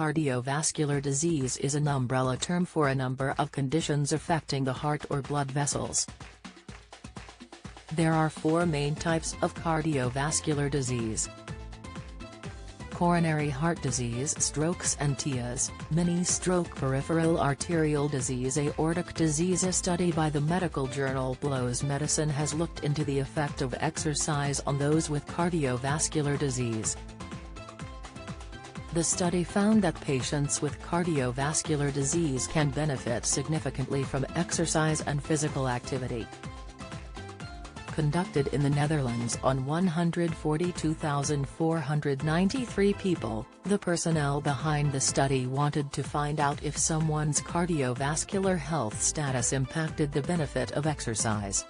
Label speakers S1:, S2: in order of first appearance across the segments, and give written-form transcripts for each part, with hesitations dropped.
S1: Cardiovascular disease is an umbrella term for a number of conditions affecting the heart or blood vessels. There are four main types of cardiovascular disease: coronary heart disease, strokes and TIAs, mini-stroke, peripheral arterial disease, aortic disease. A study by the medical journal Blows Medicine has looked into the effect of exercise on those with cardiovascular disease. The study found that patients with cardiovascular disease can benefit significantly from exercise and physical activity. Conducted in the Netherlands on 142,493 people, the personnel behind the study wanted to find out if someone's cardiovascular health status impacted the benefit of exercise.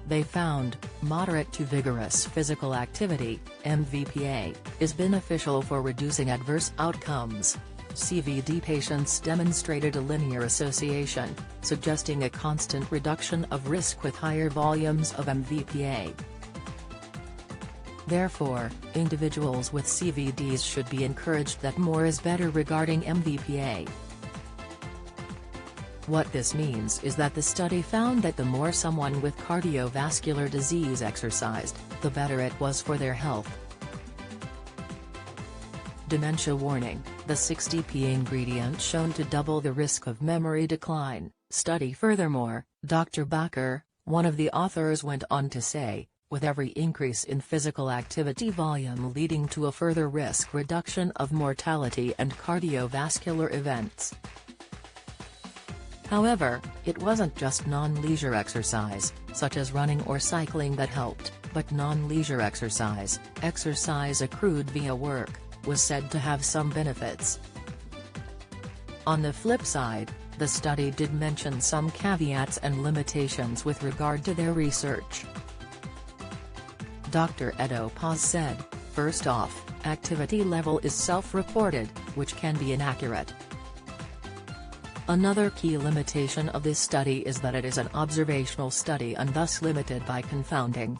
S1: They found, moderate to vigorous physical activity, MVPA, is beneficial for reducing adverse outcomes. CVD patients demonstrated a linear association, suggesting a constant reduction of risk with higher volumes of MVPA. Therefore, individuals with CVDs should be encouraged that more is better regarding MVPA. What this means is that the study found that the more someone with cardiovascular disease exercised, the better it was for their health. Dementia warning: the 60p ingredient shown to double the risk of memory decline. Study. Furthermore, Dr. Bakker, one of the authors, went on to say, with every increase in physical activity volume leading to a further risk reduction of mortality and cardiovascular events. However, it wasn't just non-leisure exercise, such as running or cycling, that helped, but non-leisure exercise accrued via work, was said to have some benefits. On the flip side, the study did mention some caveats and limitations with regard to their research. Dr. Edo Paz said, "First off, activity level is self-reported, which can be inaccurate. Another key limitation of this study is that it is an observational study and thus limited by confounding.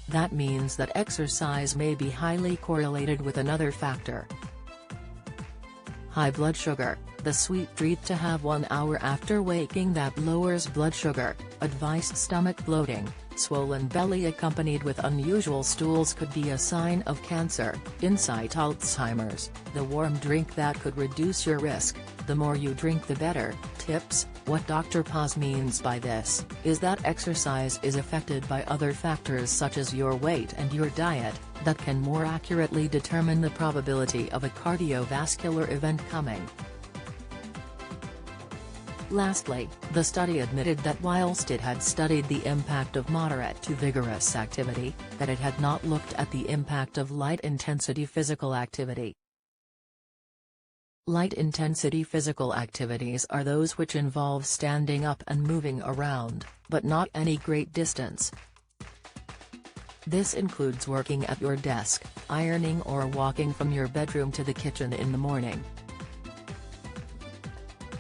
S1: That means that exercise may be highly correlated with another factor: high blood sugar, the sweet treat to have 1 hour after waking that lowers blood sugar. Advice: stomach bloating, swollen belly accompanied with unusual stools could be a sign of cancer. Insight: Alzheimer's, the warm drink that could reduce your risk, the more you drink the better. Tips: what Dr. Paz means by this, is that exercise is affected by other factors such as your weight and your diet, that can more accurately determine the probability of a cardiovascular event coming." Lastly, the study admitted that whilst it had studied the impact of moderate to vigorous activity, that it had not looked at the impact of light-intensity physical activity. Light-intensity physical activities are those which involve standing up and moving around, but not any great distance. This includes working at your desk, ironing, or walking from your bedroom to the kitchen in the morning.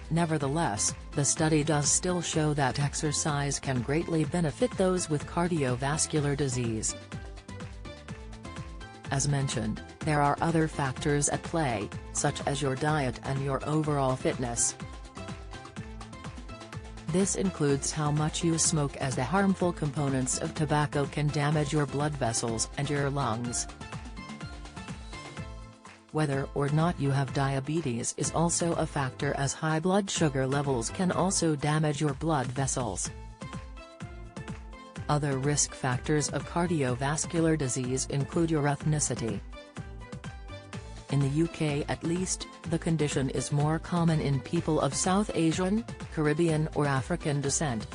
S1: Nevertheless, the study does still show that exercise can greatly benefit those with cardiovascular disease. As mentioned, there are other factors at play, such as your diet and your overall fitness. This includes how much you smoke, as the harmful components of tobacco can damage your blood vessels and your lungs. Whether or not you have diabetes is also a factor, as high blood sugar levels can also damage your blood vessels. Other risk factors of cardiovascular disease include your ethnicity. In the UK at least, the condition is more common in people of South Asian, Caribbean or African descent.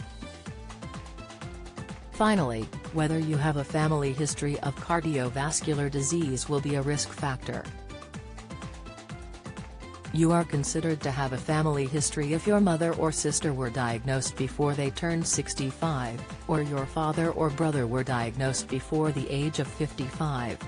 S1: Finally, whether you have a family history of cardiovascular disease will be a risk factor. You are considered to have a family history if your mother or sister were diagnosed before they turned 65, or your father or brother were diagnosed before the age of 55.